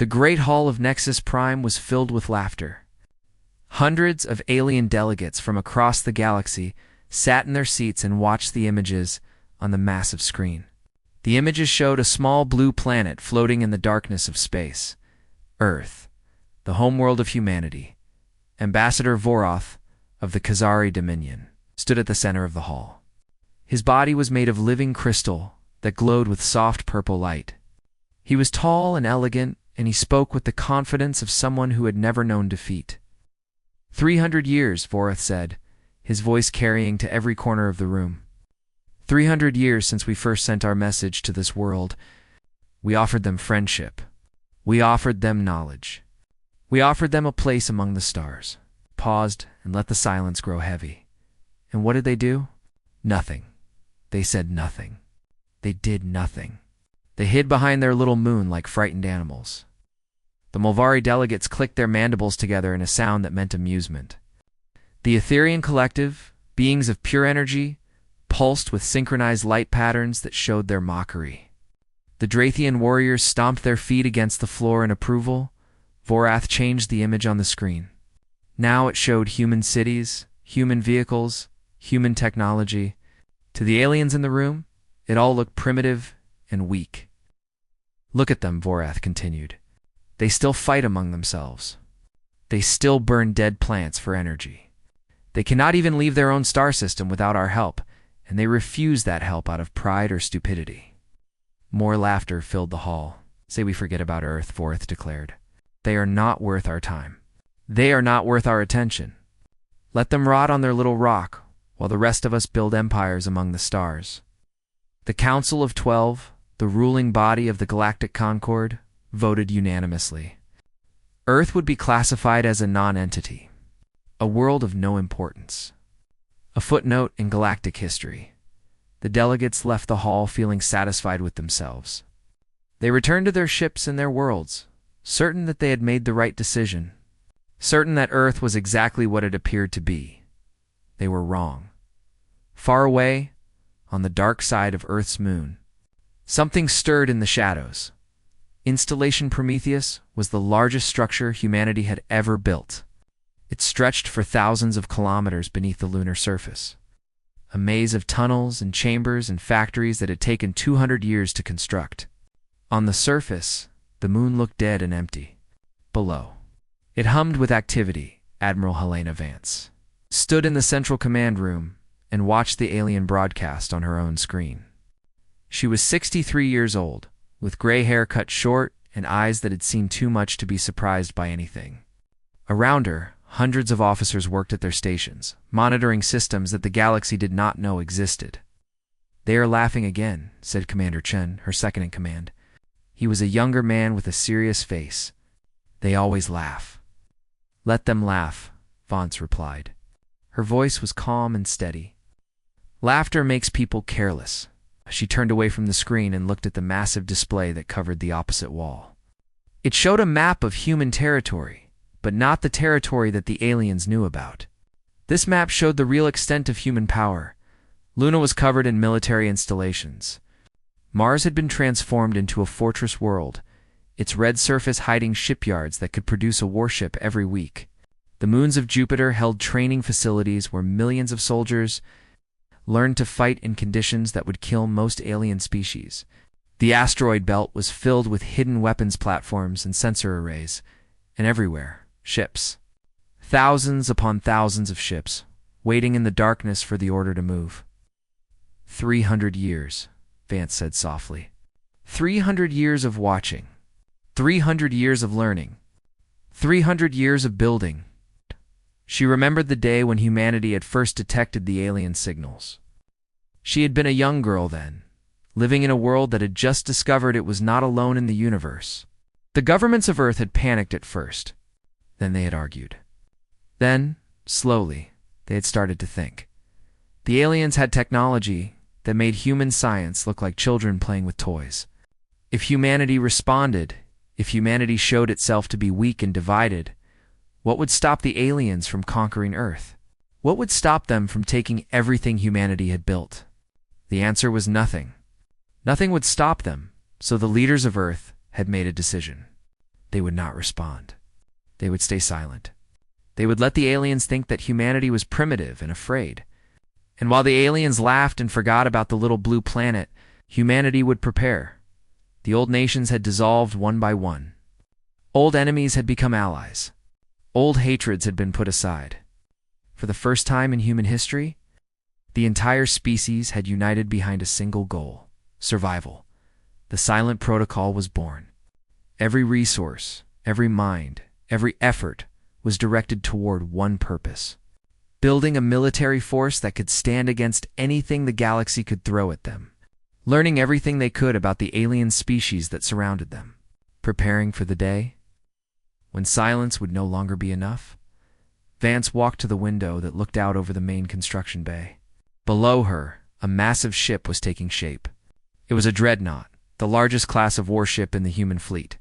The Great Hall of Nexus Prime was filled with laughter. Hundreds of alien delegates from across the galaxy sat in their seats and watched the images on the massive screen. The images showed a small blue planet floating in the darkness of space. Earth, the homeworld of humanity. Ambassador Voroth of the Khazari Dominion stood at the center of the hall. His body was made of living crystal that glowed with soft purple light. He was tall and elegant, and he spoke with the confidence of someone who had never known defeat. 300 years, Voroth said, his voice carrying to every corner of the room. 300 years since we first sent our message to this world. We offered them friendship. We offered them knowledge. We offered them a place among the stars. Paused and let the silence grow heavy. And what did they do? Nothing. They said nothing. They did nothing. They hid behind their little moon like frightened animals. The Mulvari delegates clicked their mandibles together in a sound that meant amusement. The Etherian collective, beings of pure energy, pulsed with synchronized light patterns that showed their mockery. The Drathian warriors stomped their feet against the floor in approval. Voroth changed the image on the screen. Now it showed human cities, human vehicles, human technology. To the aliens in the room, it all looked primitive and weak. Look at them, Voroth continued. They still fight among themselves. They still burn dead plants for energy. They cannot even leave their own star system without our help, and they refuse that help out of pride or stupidity. More laughter filled the hall. Say we forget about Earth, Voroth declared. They are not worth our time. They are not worth our attention. Let them rot on their little rock, while the rest of us build empires among the stars. The Council of 12, the ruling body of the Galactic Concord, voted unanimously. Earth would be classified as a non-entity, a world of no importance. A footnote in galactic history. The delegates left the hall feeling satisfied with themselves. They returned to their ships and their worlds, certain that they had made the right decision, certain that Earth was exactly what it appeared to be. They were wrong. Far away, on the dark side of Earth's moon, something stirred in the shadows. Installation Prometheus was the largest structure humanity had ever built. It stretched for thousands of kilometers beneath the lunar surface, a maze of tunnels and chambers and factories that had taken 200 years to construct. On the surface, the moon looked dead and empty. Below, it hummed with activity. Admiral Helena Vance stood in the central command room and watched the alien broadcast on her own screen. She was 63 years old, with gray hair cut short and eyes that had seen too much to be surprised by anything. Around her, hundreds of officers worked at their stations, monitoring systems that the galaxy did not know existed. "They are laughing again," said Commander Chen, her second-in-command. He was a younger man with a serious face. "They always laugh." "Let them laugh," Vance replied. Her voice was calm and steady. "Laughter makes people careless." She turned away from the screen and looked at the massive display that covered the opposite wall. It showed a map of human territory, but not the territory that the aliens knew about. This map showed the real extent of human power. Luna was covered in military installations. Mars had been transformed into a fortress world, its red surface hiding shipyards that could produce a warship every week. The moons of Jupiter held training facilities where millions of soldiers learned to fight in conditions that would kill most alien species. The asteroid belt was filled with hidden weapons platforms and sensor arrays, and everywhere, ships. Thousands upon thousands of ships, waiting in the darkness for the order to move. 300 years, Vance said softly. 300 years of watching. 300 years of learning. 300 years of building. She remembered the day when humanity had first detected the alien signals. She had been a young girl then, living in a world that had just discovered it was not alone in the universe. The governments of Earth had panicked at first. Then they had argued. Then, slowly, they had started to think. The aliens had technology that made human science look like children playing with toys. If humanity responded, if humanity showed itself to be weak and divided, what would stop the aliens from conquering Earth? What would stop them from taking everything humanity had built? The answer was nothing. Nothing would stop them, so the leaders of Earth had made a decision. They would not respond. They would stay silent. They would let the aliens think that humanity was primitive and afraid. And while the aliens laughed and forgot about the little blue planet, humanity would prepare. The old nations had dissolved one by one. Old enemies had become allies. Old hatreds had been put aside. For the first time in human history, the entire species had united behind a single goal: survival. The silent protocol was born. Every resource, every mind, every effort was directed toward one purpose: building a military force that could stand against anything the galaxy could throw at them, learning everything they could about the alien species that surrounded them, preparing for the day when silence would no longer be enough. Vance walked to the window that looked out over the main construction bay. Below her, a massive ship was taking shape. It was a dreadnought, the largest class of warship in the human fleet.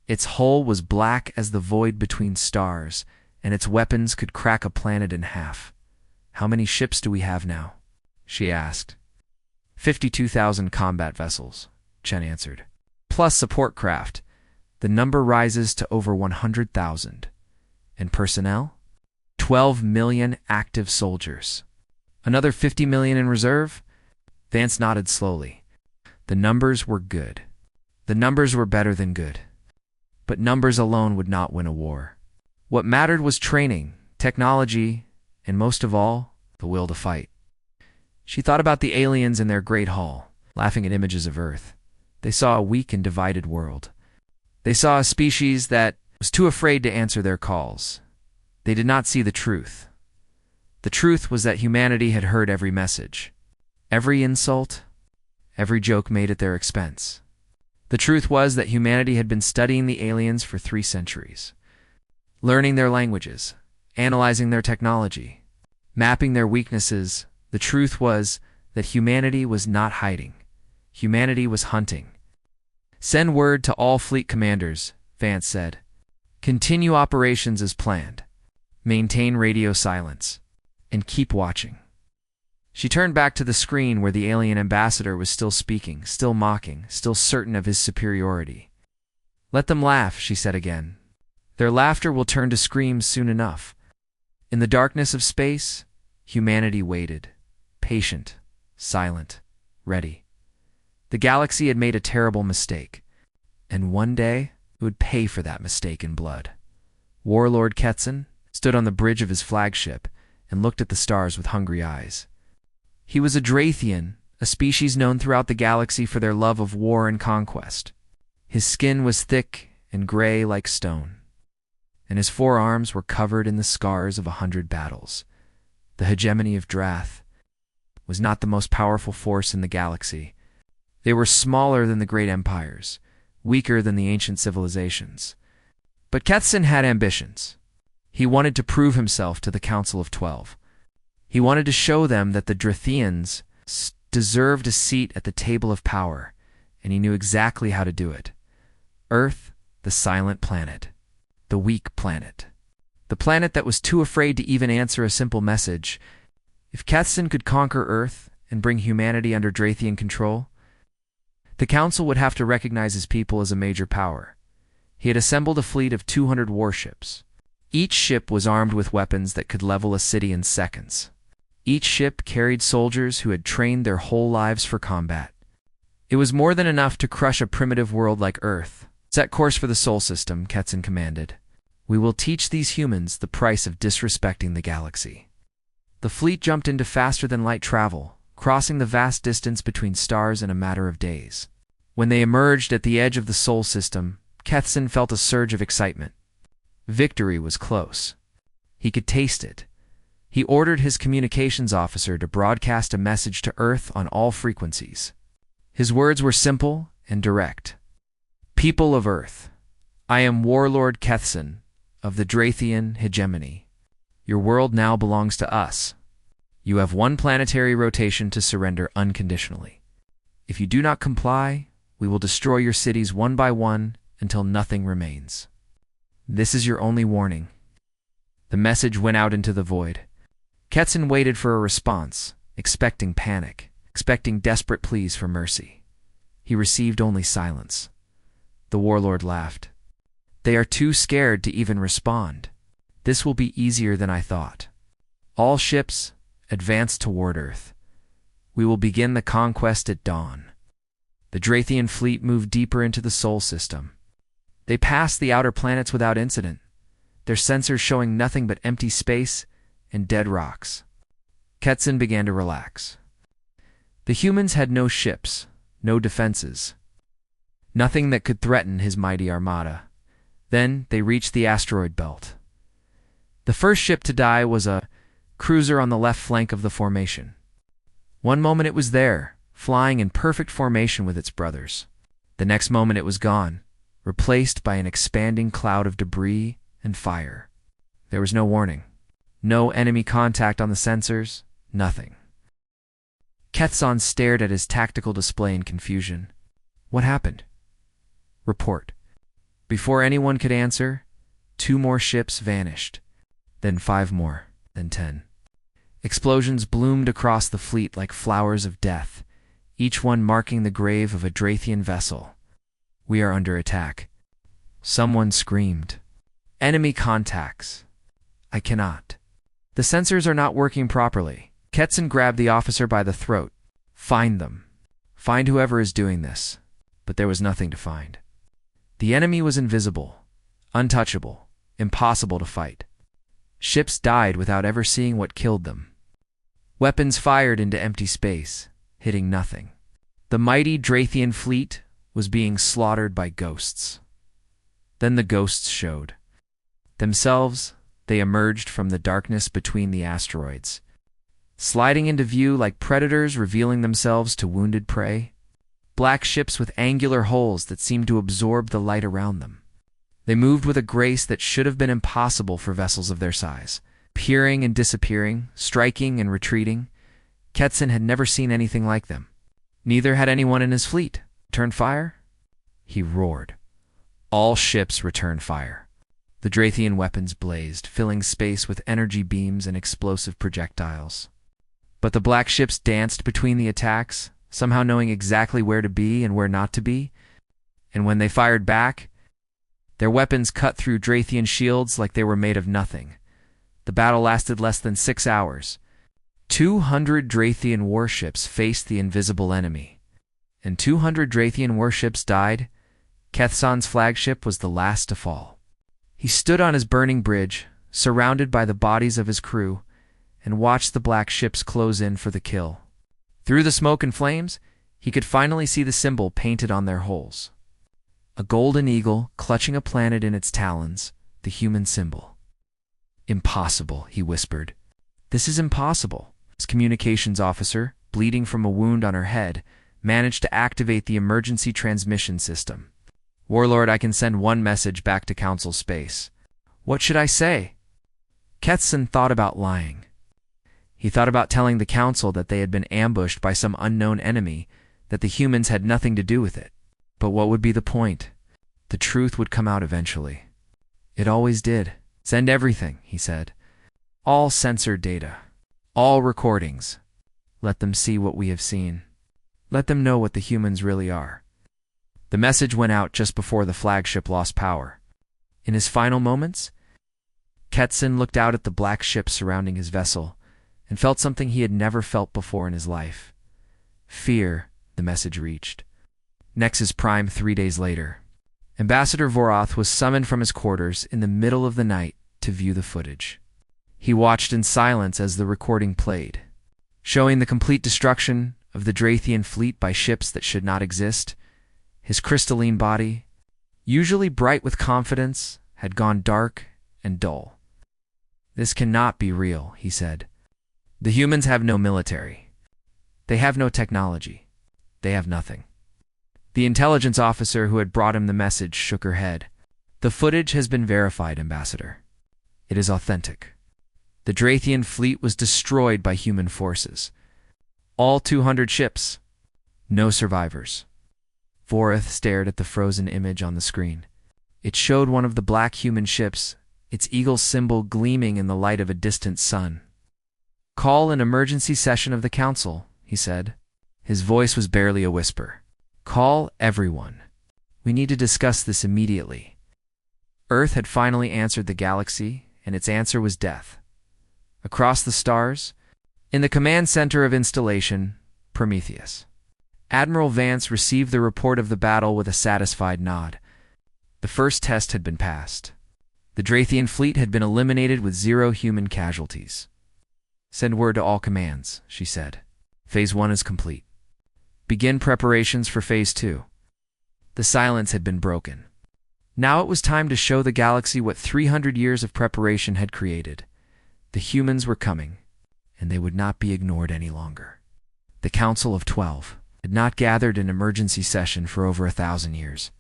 Its hull was black as the void between stars, and its weapons could crack a planet in half. "How many ships do we have now?" she asked. 52,000 combat vessels, Chen answered. Plus support craft. The number rises to over 100,000. And personnel? 12 million active soldiers. Another 50 million in reserve? Vance nodded slowly. The numbers were good. The numbers were better than good. But numbers alone would not win a war. What mattered was training, technology, and most of all, the will to fight. She thought about the aliens in their great hall, laughing at images of Earth. They saw a weak and divided world. They saw a species that was too afraid to answer their calls. They did not see the truth. The truth was that humanity had heard every message, every insult, every joke made at their expense. The truth was that humanity had been studying the aliens for 3 centuries, learning their languages, analyzing their technology, mapping their weaknesses. The truth was that humanity was not hiding. Humanity was hunting. "Send word to all fleet commanders," Vance said. "Continue operations as planned. Maintain radio silence. And keep watching." She turned back to the screen where the alien ambassador was still speaking, still mocking, still certain of his superiority. "Let them laugh," she said again. "Their laughter will turn to screams soon enough." In the darkness of space, humanity waited, patient, silent, ready. The galaxy had made a terrible mistake, and one day it would pay for that mistake in blood. Warlord Ketson stood on the bridge of his flagship and looked at the stars with hungry eyes. He was a Drathian, a species known throughout the galaxy for their love of war and conquest. His skin was thick and gray like stone, and his forearms were covered in the scars of 100 battles. The hegemony of Drath was not the most powerful force in the galaxy. They were smaller than the great empires, weaker than the ancient civilizations. But Ketson had ambitions. He wanted to prove himself to the Council of 12. He wanted to show them that the Drathians deserved a seat at the table of power, and he knew exactly how to do it. Earth, the silent planet, the weak planet, the planet that was too afraid to even answer a simple message. If Ketson could conquer Earth and bring humanity under Drathian control, the Council would have to recognize his people as a major power. He had assembled a fleet of 200 warships. Each ship was armed with weapons that could level a city in seconds. Each ship carried soldiers who had trained their whole lives for combat. It was more than enough to crush a primitive world like Earth. "Set course for the Sol System," Ketson commanded. "We will teach these humans the price of disrespecting the galaxy." The fleet jumped into faster-than-light travel, crossing the vast distance between stars in a matter of days. When they emerged at the edge of the Sol System, Ketson felt a surge of excitement. Victory was close. He could taste it. He ordered his communications officer to broadcast a message to Earth on all frequencies. His words were simple and direct. "People of Earth, I am Warlord Ketson of the Drathian hegemony. Your world now belongs to us. You have 1 planetary rotation to surrender unconditionally. If you do not comply, we will destroy your cities one by one until nothing remains. This is your only warning." The message went out into the void. Ketson waited for a response, expecting panic, expecting desperate pleas for mercy. He received only silence. The warlord laughed. They are too scared to even respond. This will be easier than I thought. All ships, advance toward Earth. We will begin the conquest at dawn. The Drathian fleet moved deeper into the Sol system. They passed the outer planets without incident, their sensors showing nothing but empty space and dead rocks. Ketsin began to relax. The humans had no ships, no defenses. Nothing that could threaten his mighty armada. Then they reached the asteroid belt. The first ship to die was a cruiser on the left flank of the formation. One moment it was there, flying in perfect formation with its brothers. The next moment it was gone, replaced by an expanding cloud of debris and fire. There was no warning. No enemy contact on the sensors, nothing. Ketson stared at his tactical display in confusion. What happened? Report. Before anyone could answer, 2 more ships vanished. Then 5 more, then 10. Explosions bloomed across the fleet like flowers of death, each one marking the grave of a Drathian vessel. We are under attack. Someone screamed. Enemy contacts. I cannot. The sensors are not working properly. Ketson grabbed the officer by the throat. Find them. Find whoever is doing this. But there was nothing to find. The enemy was invisible, untouchable, impossible to fight. Ships died without ever seeing what killed them. Weapons fired into empty space, hitting nothing. The mighty Drathian fleet was being slaughtered by ghosts. Then the ghosts showed. Themselves, they emerged from the darkness between the asteroids, sliding into view like predators revealing themselves to wounded prey. Black ships with angular holes that seemed to absorb the light around them. They moved with a grace that should have been impossible for vessels of their size, peering and disappearing, striking and retreating. Ketson had never seen anything like them. Neither had anyone in his fleet. Return fire? He roared. All ships return fire. The Drathian weapons blazed, filling space with energy beams and explosive projectiles. But the black ships danced between the attacks, somehow knowing exactly where to be and where not to be. And when they fired back, their weapons cut through Drathian shields like they were made of nothing. The battle lasted less than 6 hours. 200 Drathian warships faced the invisible enemy, and 200 Drathian warships died. Kethson's flagship was the last to fall. He stood on his burning bridge, surrounded by the bodies of his crew, and watched the black ships close in for the kill. Through the smoke and flames, he could finally see the symbol painted on their hulls. A golden eagle clutching a planet in its talons, the human symbol. Impossible, he whispered. This is impossible. His communications officer, bleeding from a wound on her head, managed to activate the emergency transmission system. Warlord, I can send one message back to Council Space. What should I say? Ketson thought about lying. He thought about telling the Council that they had been ambushed by some unknown enemy, that the humans had nothing to do with it. But what would be the point? The truth would come out eventually. It always did. Send everything, he said. All censored data. All recordings. Let them see what we have seen. Let them know what the humans really are. The message went out just before the flagship lost power. In his final moments, Ketson looked out at the black ship surrounding his vessel and felt something he had never felt before in his life. Fear, the message reached. Nexus Prime 3 days later. Ambassador Voroth was summoned from his quarters in the middle of the night to view the footage. He watched in silence as the recording played, showing the complete destruction of the Drathian fleet by ships that should not exist. His crystalline body, usually bright with confidence, had gone dark and dull. This cannot be real, he said. The humans have no military. They have no technology. They have nothing. The intelligence officer who had brought him the message shook her head. The footage has been verified, Ambassador. It is authentic. The Drathian fleet was destroyed by human forces. All 200 ships. No survivors. Voroth stared at the frozen image on the screen. It showed one of the black human ships, its eagle symbol gleaming in the light of a distant sun. Call an emergency session of the Council, he said. His voice was barely a whisper. Call everyone. We need to discuss this immediately. Earth had finally answered the galaxy, and its answer was death. Across the stars, in the command center of installation, Prometheus. Admiral Vance received the report of the battle with a satisfied nod. The first test had been passed. The Drathian fleet had been eliminated with 0 human casualties. "Send word to all commands," she said. "Phase 1 is complete. Begin preparations for Phase 2. The silence had been broken. Now it was time to show the galaxy what 300 years of preparation had created. The humans were coming, and they would not be ignored any longer. The Council of 12 had not gathered in emergency session for over 1,000 years.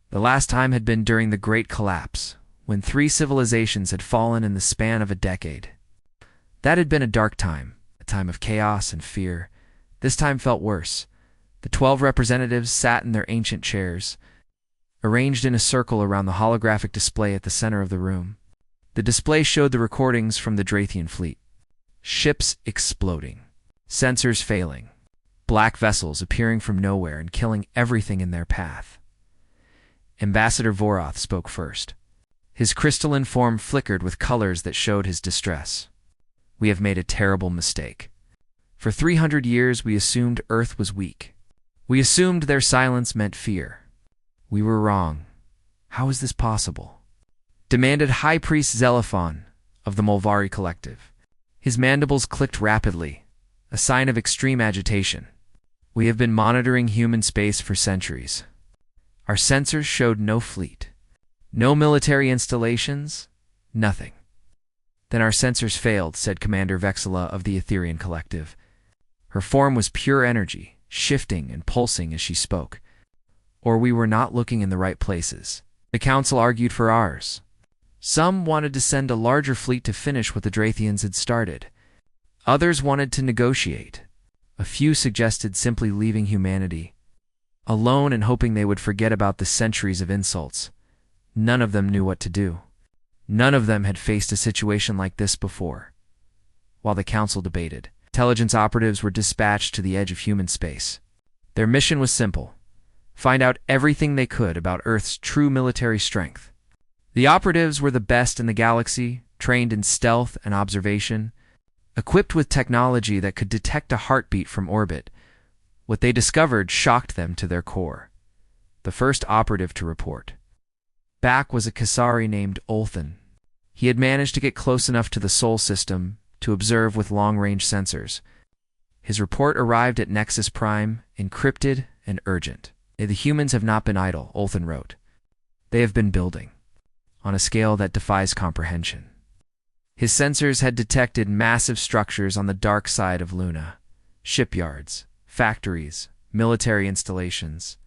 The last time had been during the Great Collapse, when 3 civilizations had fallen in the span of a decade. That had been a dark time, a time of chaos and fear. This time felt worse. The 12 representatives sat in their ancient chairs, arranged in a circle around the holographic display at the center of the room. The display showed the recordings from the Drathian fleet. Ships exploding, sensors failing, black vessels appearing from nowhere and killing everything in their path. Ambassador Voroth spoke first. His crystalline form flickered with colors that showed his distress. "We have made a terrible mistake. For 300 years we assumed Earth was weak. We assumed their silence meant fear. We were wrong. How is this possible?" demanded High Priest Xenophon of the Mulvari Collective. His mandibles clicked rapidly, a sign of extreme agitation. "We have been monitoring human space for centuries. Our sensors showed no fleet, no military installations, nothing." "Then our sensors failed," said Commander Vexilla of the Etherian Collective. Her form was pure energy, shifting and pulsing as she spoke. "Or we were not looking in the right places." The Council argued for ours. Some wanted to send a larger fleet to finish what the Drathians had started. Others wanted to negotiate. A few suggested simply leaving humanity alone and hoping they would forget about the centuries of insults. None of them knew what to do. None of them had faced a situation like this before. While the Council debated, intelligence operatives were dispatched to the edge of human space. Their mission was simple: find out everything they could about Earth's true military strength. The operatives were the best in the galaxy, trained in stealth and observation, equipped with technology that could detect a heartbeat from orbit. What they discovered shocked them to their core. The first operative to report back was a Kasari named Olthan. He had managed to get close enough to the Sol system to observe with long-range sensors. His report arrived at Nexus Prime, encrypted and urgent. "The humans have not been idle," Olthan wrote. "They have been building on a scale that defies comprehension." His sensors had detected massive structures on the dark side of Luna, shipyards, factories, military installations,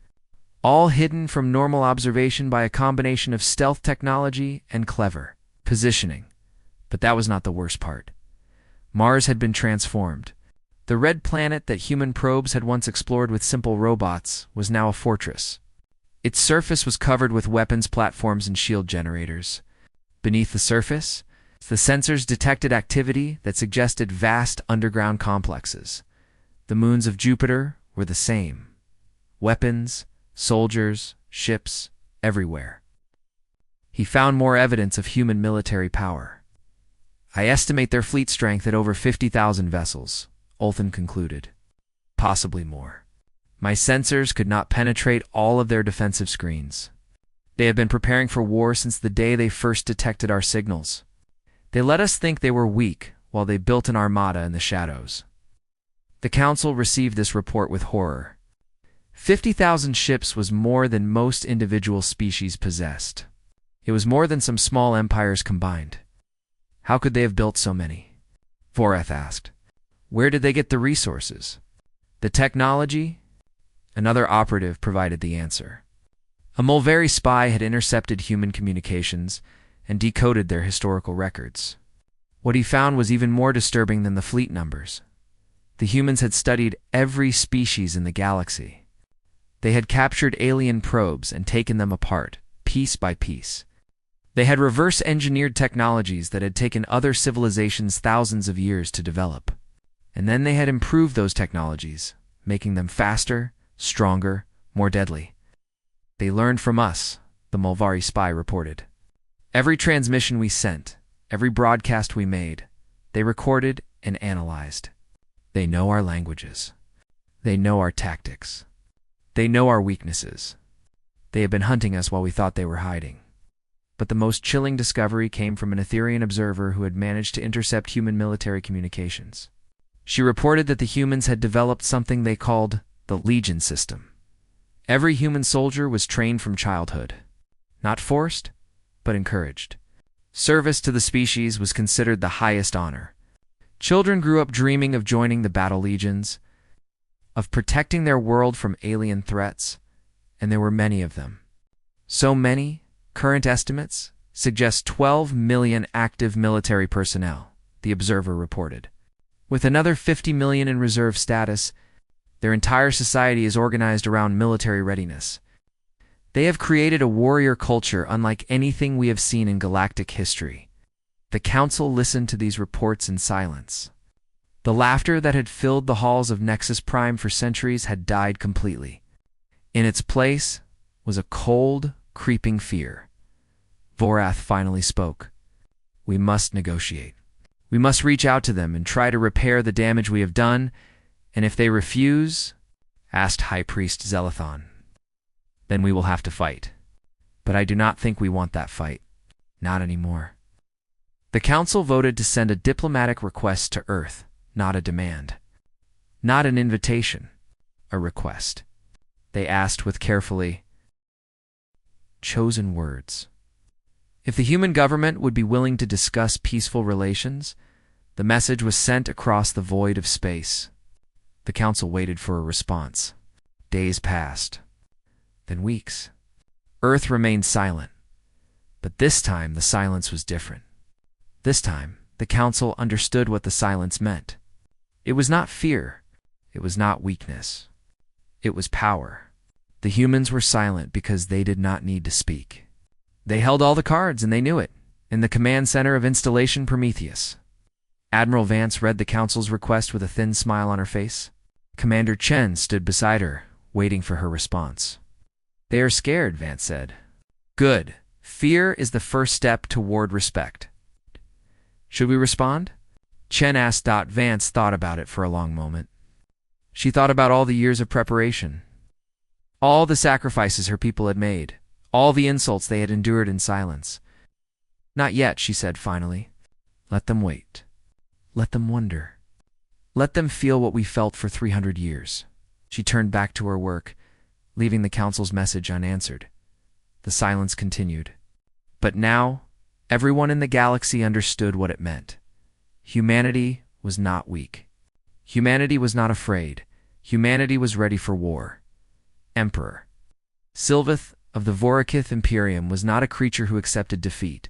all hidden from normal observation by a combination of stealth technology and clever positioning. But that was not the worst part. Mars had been transformed. The red planet that human probes had once explored with simple robots was now a fortress. Its surface was covered with weapons platforms and shield generators. Beneath the surface, the sensors detected activity that suggested vast underground complexes. The moons of Jupiter were the same. Weapons, soldiers, ships, everywhere. He found more evidence of human military power. "I estimate their fleet strength at over 50,000 vessels," Olthan concluded. "Possibly more. My sensors could not penetrate all of their defensive screens. They have been preparing for war since the day they first detected our signals. They let us think they were weak while they built an armada in the shadows." The Council received this report with horror. 50,000 ships was more than most individual species possessed. It was more than some small empires combined. How could they have built so many? Voroth asked. Where did they get the resources? The technology? Another operative provided the answer. A Mulvari spy had intercepted human communications and decoded their historical records. What he found was even more disturbing than the fleet numbers. The humans had studied every species in the galaxy. They had captured alien probes and taken them apart, piece by piece. They had reverse-engineered technologies that had taken other civilizations thousands of years to develop. And then they had improved those technologies, making them faster, stronger, more deadly. They learned from us, the Mulvari spy reported. Every transmission we sent, every broadcast we made, they recorded and analyzed. They know our languages. They know our tactics. They know our weaknesses. They have been hunting us while we thought they were hiding. But the most chilling discovery came from an Etherian observer who had managed to intercept human military communications. She reported that the humans had developed something they called the Legion system. Every human soldier was trained from childhood. Not forced, but encouraged. Service to the species was considered the highest honor. Children grew up dreaming of joining the battle legions, of protecting their world from alien threats, and there were many of them. So many, current estimates suggest 12 million active military personnel, the observer reported. With another 50 million in reserve status, their entire society is organized around military readiness. They have created a warrior culture unlike anything we have seen in galactic history. The Council listened to these reports in silence. The laughter that had filled the halls of Nexus Prime for centuries had died completely. In its place was a cold, creeping fear. Vorath finally spoke. We must negotiate. We must reach out to them and try to repair the damage we have done, and if they refuse, asked High Priest Zelathon, then we will have to fight. But I do not think we want that fight. Not anymore. The Council voted to send a diplomatic request to Earth, not a demand. Not an invitation, a request. They asked with carefully chosen words. If the human government would be willing to discuss peaceful relations, the message was sent across the void of space. The Council waited for a response. Days passed. Then weeks. Earth remained silent. But this time the silence was different. This time, the Council understood what the silence meant. It was not fear. It was not weakness. It was power. The humans were silent because they did not need to speak. They held all the cards, and they knew it, in the command center of Installation Prometheus. Admiral Vance read the Council's request with a thin smile on her face. Commander Chen stood beside her, waiting for her response. They are scared, Vance said. Good. Fear is the first step toward respect. Should we respond? Chen asked. Vance thought about it for a long moment. She thought about all the years of preparation, all the sacrifices her people had made, all the insults they had endured in silence. Not yet, she said finally. Let them wait. Let them wonder. Let them feel what we felt for 300 years. She turned back to her work, leaving the Council's message unanswered. The silence continued. But now, everyone in the galaxy understood what it meant. Humanity was not weak. Humanity was not afraid. Humanity was ready for war. Emperor Sylvath of the Vorakith Imperium was not a creature who accepted defeat.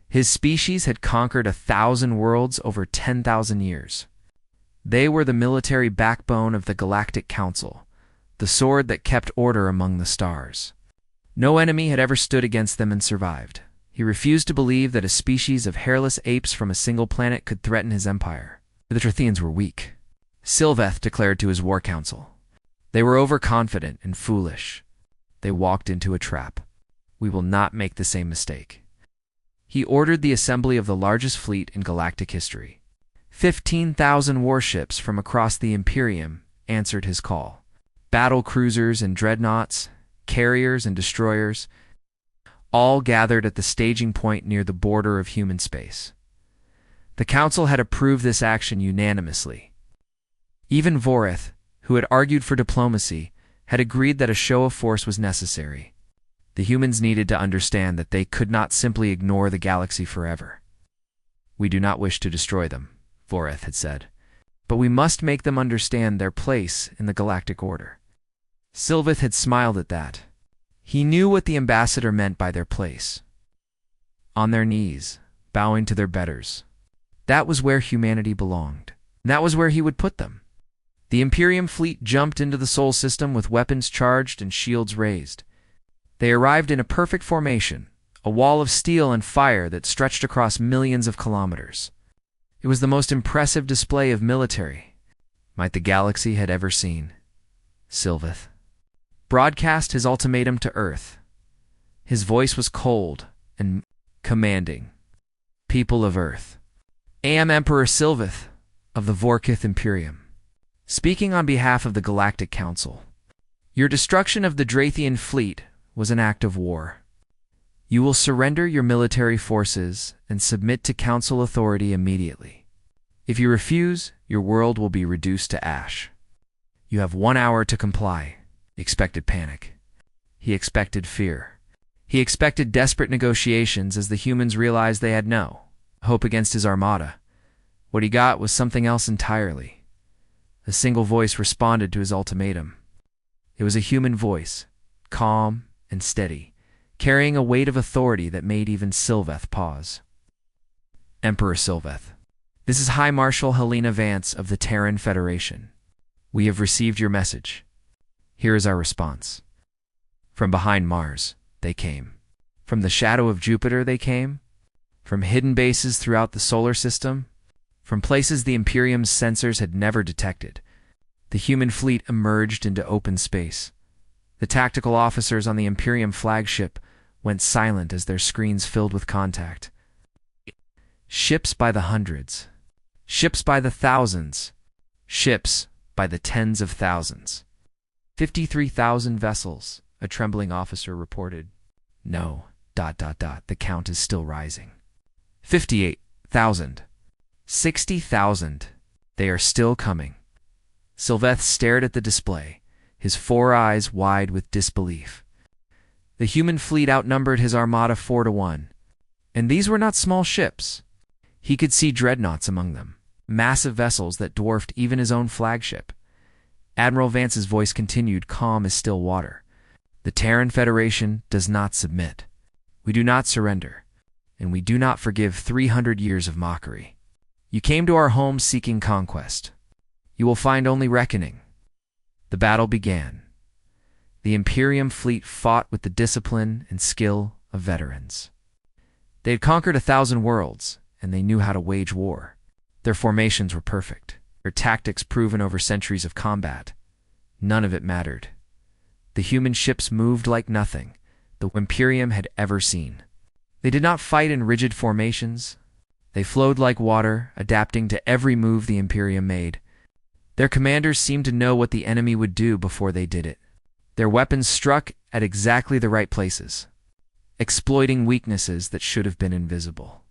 His species had conquered 1,000 worlds over 10,000 years. They were the military backbone of the Galactic Council, the sword that kept order among the stars. No enemy had ever stood against them and survived. He refused to believe that a species of hairless apes from a single planet could threaten his empire. The Trithians were weak. Sylvath declared to his war council. They were overconfident and foolish. They walked into a trap. We will not make the same mistake. He ordered the assembly of the largest fleet in galactic history. 15,000 warships from across the Imperium answered his call. Battle cruisers and dreadnoughts, carriers and destroyers, all gathered at the staging point near the border of human space. The Council had approved this action unanimously. Even Vorath, who had argued for diplomacy, had agreed that a show of force was necessary. The humans needed to understand that they could not simply ignore the galaxy forever. We do not wish to destroy them, Vorath had said, but we must make them understand their place in the galactic order. Sylvath had smiled at that. He knew what the ambassador meant by their place. On their knees, bowing to their betters. That was where humanity belonged. That was where he would put them. The Imperium fleet jumped into the Sol system with weapons charged and shields raised. They arrived in a perfect formation, a wall of steel and fire that stretched across millions of kilometers. It was the most impressive display of military might the galaxy had ever seen. Sylvath broadcast his ultimatum to Earth. His voice was cold and commanding. People of Earth. I am Emperor Sylvath of the Vorkith Imperium, speaking on behalf of the Galactic Council. Your destruction of the Drathian fleet was an act of war. You will surrender your military forces and submit to Council authority immediately. If you refuse, your world will be reduced to ash. You have 1 hour to comply. He expected panic. He expected fear. He expected desperate negotiations as the humans realized they had no hope against his armada. What he got was something else entirely. A single voice responded to his ultimatum. It was a human voice, calm and steady, carrying a weight of authority that made even Sylvath pause. Emperor Sylvath, this is High Marshal Helena Vance of the Terran Federation. We have received your message. Here is our response. From behind Mars, they came. From the shadow of Jupiter, they came. From hidden bases throughout the solar system. From places the Imperium's sensors had never detected. The human fleet emerged into open space. The tactical officers on the Imperium flagship went silent as their screens filled with contact. Ships by the hundreds. Ships by the thousands. Ships by the tens of thousands. 53,000 vessels, a trembling officer reported. No, ... the count is still rising. 58,000. 60,000. They are still coming. Sylvath stared at the display, his 4 eyes wide with disbelief. The human fleet outnumbered his armada 4-1. And these were not small ships. He could see dreadnoughts among them, massive vessels that dwarfed even his own flagship. Admiral Vance's voice continued, calm as still water. The Terran Federation does not submit. We do not surrender, and we do not forgive 300 years of mockery. You came to our home seeking conquest. You will find only reckoning. The battle began. The Imperium fleet fought with the discipline and skill of veterans. They had conquered 1,000 worlds, and they knew how to wage war. Their formations were perfect, their tactics proven over centuries of combat. None of it mattered. The human ships moved like nothing the Imperium had ever seen. They did not fight in rigid formations. They flowed like water, adapting to every move the Imperium made. Their commanders seemed to know what the enemy would do before they did it. Their weapons struck at exactly the right places, exploiting weaknesses that should have been invisible.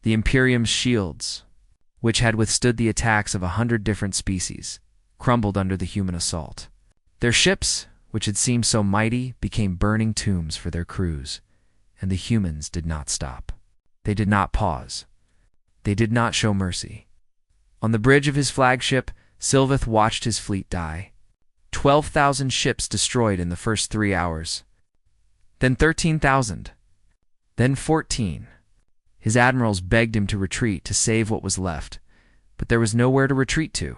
The Imperium's shields, which had withstood the attacks of 100 different species, crumbled under the human assault. Their ships, which had seemed so mighty, became burning tombs for their crews, and the humans did not stop. They did not pause. They did not show mercy. On the bridge of his flagship, Sylvath watched his fleet die. 12,000 ships destroyed in the first 3 hours. Then 13,000. Then 14. His admirals begged him to retreat to save what was left, but there was nowhere to retreat to.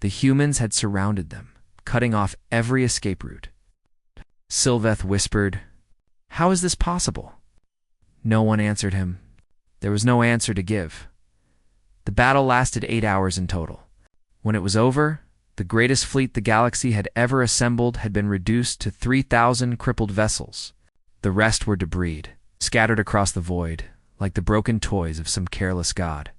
The humans had surrounded them, cutting off every escape route. Sylvath whispered, "How is this possible?" No one answered him. There was no answer to give. The battle lasted 8 hours in total. When it was over, the greatest fleet the galaxy had ever assembled had been reduced to 3,000 crippled vessels. The rest were debris, scattered across the void, like the broken toys of some careless god.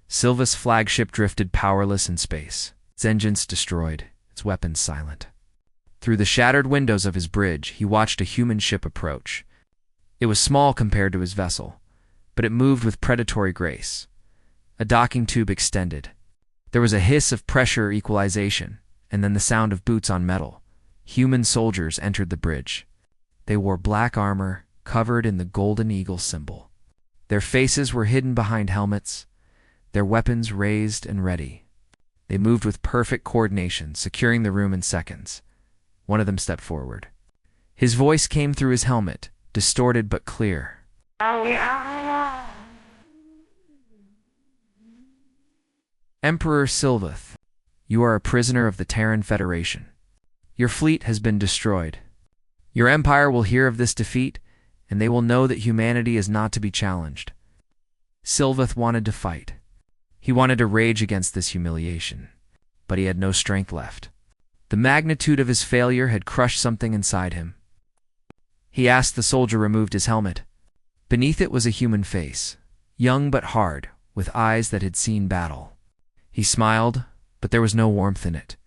Sylvath's flagship drifted powerless in space, its engines destroyed, its weapons silent. Through the shattered windows of his bridge, he watched a human ship approach. It was small compared to his vessel, but it moved with predatory grace. A docking tube extended. There was a hiss of pressure equalization, and then the sound of boots on metal. Human soldiers entered the bridge. They wore black armor, covered in the golden eagle symbol. Their faces were hidden behind helmets, their weapons raised and ready. They moved with perfect coordination, securing the room in seconds. One of them stepped forward. His voice came through his helmet, distorted but clear. Emperor Sylvath, you are a prisoner of the Terran Federation. Your fleet has been destroyed. Your empire will hear of this defeat, and they will know that humanity is not to be challenged. Sylvath wanted to fight. He wanted to rage against this humiliation, but he had no strength left. The magnitude of his failure had crushed something inside him. He asked the soldier removed his helmet. Beneath it was a human face, young but hard, with eyes that had seen battle. He smiled, but there was no warmth in it.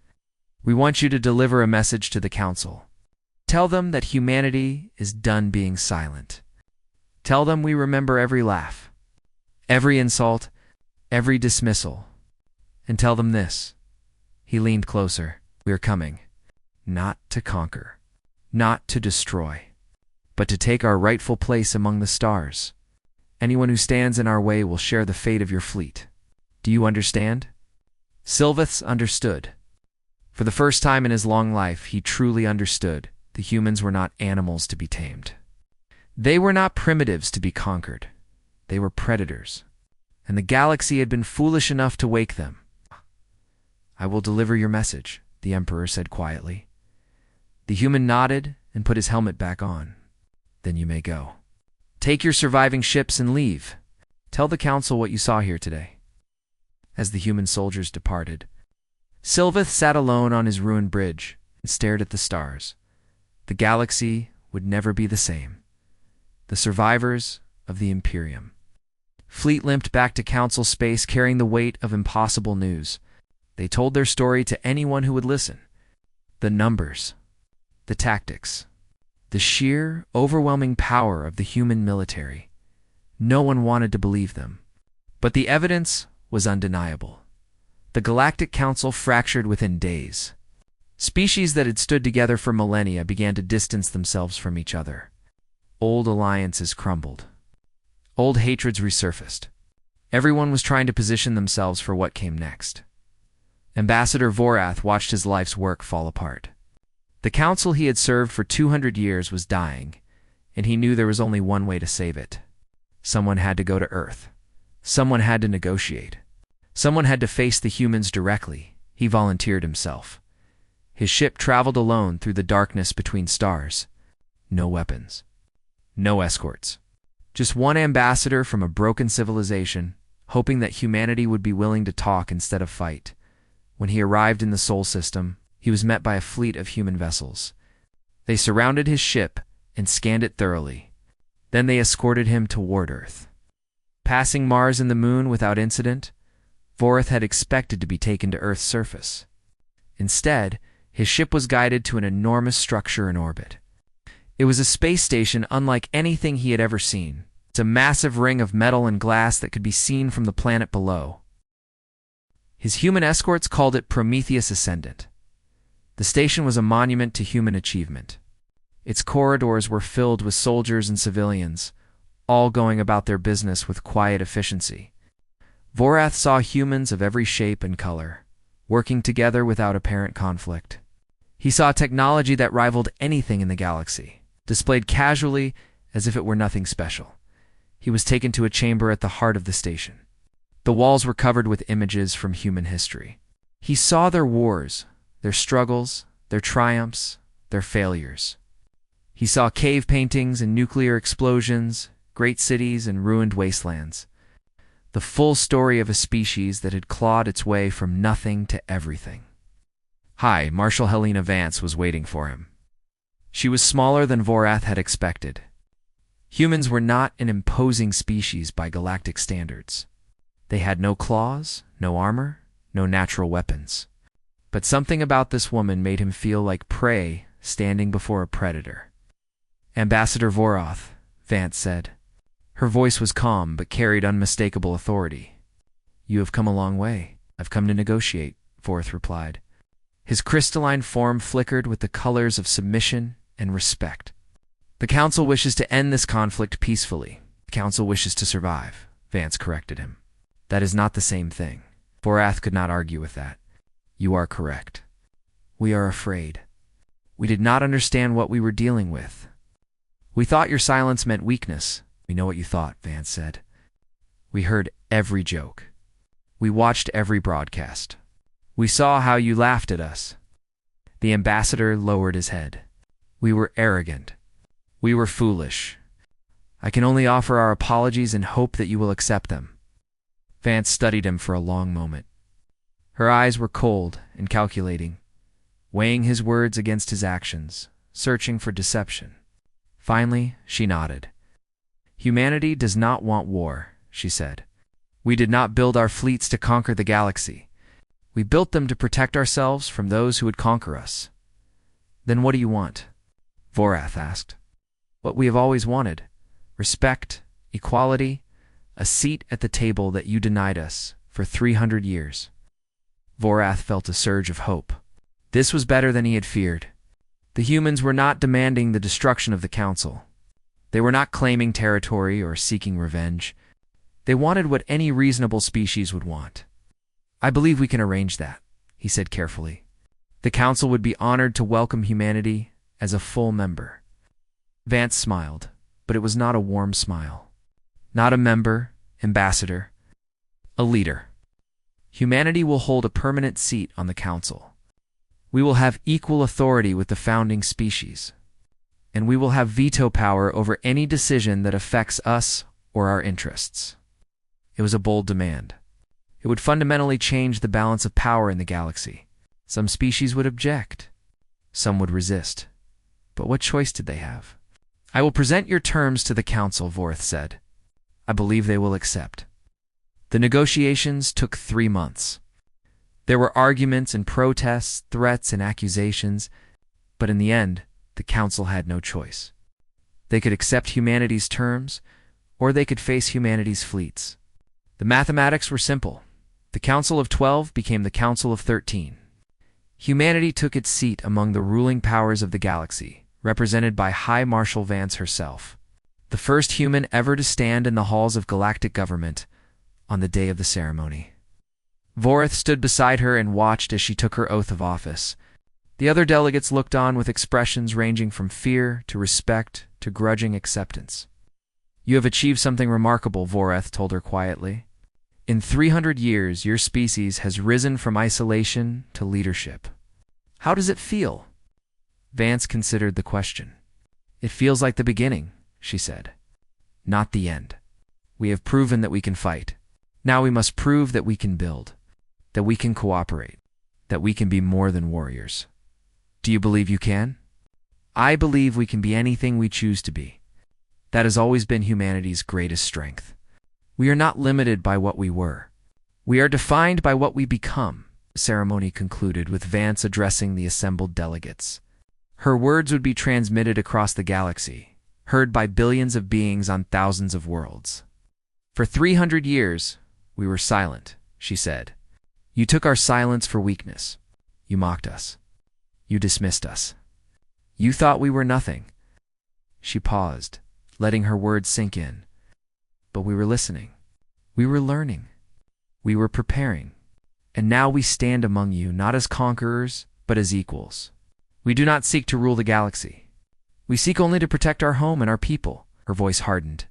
"We want you to deliver a message to the Council. Tell them that humanity is done being silent. Tell them we remember every laugh, every insult, every dismissal. And tell them this." He leaned closer. "We are coming, not to conquer, not to destroy, but to take our rightful place among the stars. Anyone who stands in our way will share the fate of your fleet. Do you understand?" Sylvaths understood. For the first time in his long life, he truly understood. The humans were not animals to be tamed. They were not primitives to be conquered. They were predators. And the galaxy had been foolish enough to wake them. "I will deliver your message," the Emperor said quietly. The human nodded and put his helmet back on. "Then you may go. Take your surviving ships and leave. Tell the Council what you saw here today." As the human soldiers departed, Sylvath sat alone on his ruined bridge and stared at the stars. The galaxy would never be the same. The survivors of the Imperium. Fleet limped back to Council space carrying the weight of impossible news. They told their story to anyone who would listen. The numbers, the tactics, the sheer, overwhelming power of the human military. No one wanted to believe them. But the evidence was undeniable. The Galactic Council fractured within days. Species that had stood together for millennia began to distance themselves from each other. Old alliances crumbled. Old hatreds resurfaced. Everyone was trying to position themselves for what came next. Ambassador Vorath watched his life's work fall apart. The council he had served for 200 years was dying, and he knew there was only one way to save it. Someone had to go to Earth. Someone had to negotiate. Someone had to face the humans directly. He volunteered himself. His ship traveled alone through the darkness between stars. No weapons. No escorts. Just one ambassador from a broken civilization, hoping that humanity would be willing to talk instead of fight. When he arrived in the Sol system, he was met by a fleet of human vessels. They surrounded his ship and scanned it thoroughly. Then they escorted him toward Earth. Passing Mars and the Moon without incident, Vorath had expected to be taken to Earth's surface. Instead, his ship was guided to an enormous structure in orbit. It was a space station unlike anything he had ever seen. It's a massive ring of metal and glass that could be seen from the planet below. His human escorts called it Prometheus Ascendant. The station was a monument to human achievement. Its corridors were filled with soldiers and civilians, all going about their business with quiet efficiency. Vorath saw humans of every shape and color, working together without apparent conflict. He saw technology that rivaled anything in the galaxy, displayed casually as if it were nothing special. He was taken to a chamber at the heart of the station. The walls were covered with images from human history. He saw their wars, their struggles, their triumphs, their failures. He saw cave paintings and nuclear explosions, great cities and ruined wastelands. The full story of a species that had clawed its way from nothing to everything. Hi, Marshal Helena Vance was waiting for him. She was smaller than Vorath had expected. Humans were not an imposing species by galactic standards. They had no claws, no armor, no natural weapons. But something about this woman made him feel like prey standing before a predator. "Ambassador Vorath," Vance said. Her voice was calm but carried unmistakable authority. "You have come a long way. I've come to negotiate," Vorath replied. His crystalline form flickered with the colors of submission and respect. "The Council wishes to end this conflict peacefully. The Council wishes to survive," Vance corrected him. "That is not the same thing." Vorath could not argue with that. "You are correct. We are afraid. We did not understand what we were dealing with. We thought your silence meant weakness." "We know what you thought," Vance said. "We heard every joke. We watched every broadcast. We saw how you laughed at us." The ambassador lowered his head. "We were arrogant. We were foolish. I can only offer our apologies and hope that you will accept them." Vance studied him for a long moment. Her eyes were cold and calculating, weighing his words against his actions, searching for deception. Finally, she nodded. Humanity does not want war, she said. We did not build our fleets to conquer the galaxy. We built them to protect ourselves from those who would conquer us. Then what do you want? Vorath asked. What we have always wanted. Respect, equality, a seat at the table that you denied us for 300 years. Vorath felt a surge of hope. This was better than he had feared. The humans were not demanding the destruction of the Council. They were not claiming territory or seeking revenge. They wanted what any reasonable species would want. I believe we can arrange that, he said carefully. The Council would be honored to welcome humanity as a full member. Vance smiled, but it was not a warm smile. Not a member, ambassador, a leader. Humanity will hold a permanent seat on the Council. We will have equal authority with the founding species, and we will have veto power over any decision that affects us or our interests. It was a bold demand. It would fundamentally change the balance of power in the galaxy. Some species would object. Some would resist. But what choice did they have? I will present your terms to the Council, Vorath said. I believe they will accept. The negotiations took 3 months. There were arguments and protests, threats and accusations, but in the end, the Council had no choice. They could accept humanity's terms, or they could face humanity's fleets. The mathematics were simple. The Council of 12 became the Council of 13. Humanity took its seat among the ruling powers of the galaxy, represented by High Marshal Vance herself, the first human ever to stand in the halls of galactic government on the day of the ceremony. Vorath stood beside her and watched as she took her oath of office. The other delegates looked on with expressions ranging from fear to respect to grudging acceptance. You have achieved something remarkable, Vorath told her quietly. In 300 years, your species has risen from isolation to leadership. How does it feel? Vance considered the question. It feels like the beginning, she said. Not the end. We have proven that we can fight. Now we must prove that we can build, that we can cooperate, that we can be more than warriors. Do you believe you can? I believe we can be anything we choose to be. That has always been humanity's greatest strength. We are not limited by what we were. We are defined by what we become, the ceremony concluded with Vance addressing the assembled delegates. Her words would be transmitted across the galaxy, heard by billions of beings on thousands of worlds. For 300 years, we were silent, she said. You took our silence for weakness. You mocked us. You dismissed us. You thought we were nothing. She paused, letting her words sink in. But we were listening. We were learning. We were preparing. And now we stand among you not as conquerors, but as equals. We do not seek to rule the galaxy. We seek only to protect our home and our people. Her voice hardened.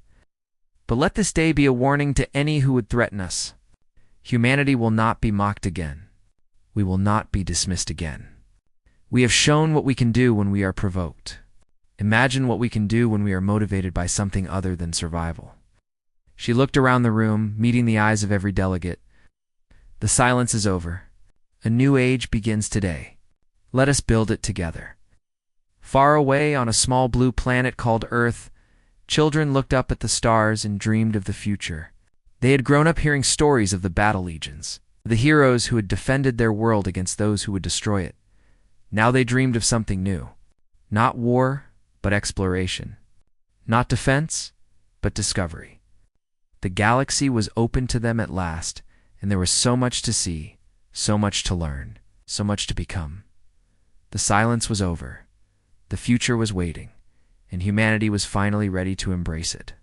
But let this day be a warning to any who would threaten us. Humanity will not be mocked again. We will not be dismissed again. We have shown what we can do when we are provoked. Imagine what we can do when we are motivated by something other than survival. She looked around the room, meeting the eyes of every delegate. The silence is over. A new age begins today. Let us build it together. Far away on a small blue planet called Earth, children looked up at the stars and dreamed of the future. They had grown up hearing stories of the battle legions, the heroes who had defended their world against those who would destroy it. Now they dreamed of something new. Not war, but exploration. Not defense, but discovery. The galaxy was open to them at last, and there was so much to see, so much to learn, so much to become. The silence was over. The future was waiting, and humanity was finally ready to embrace it.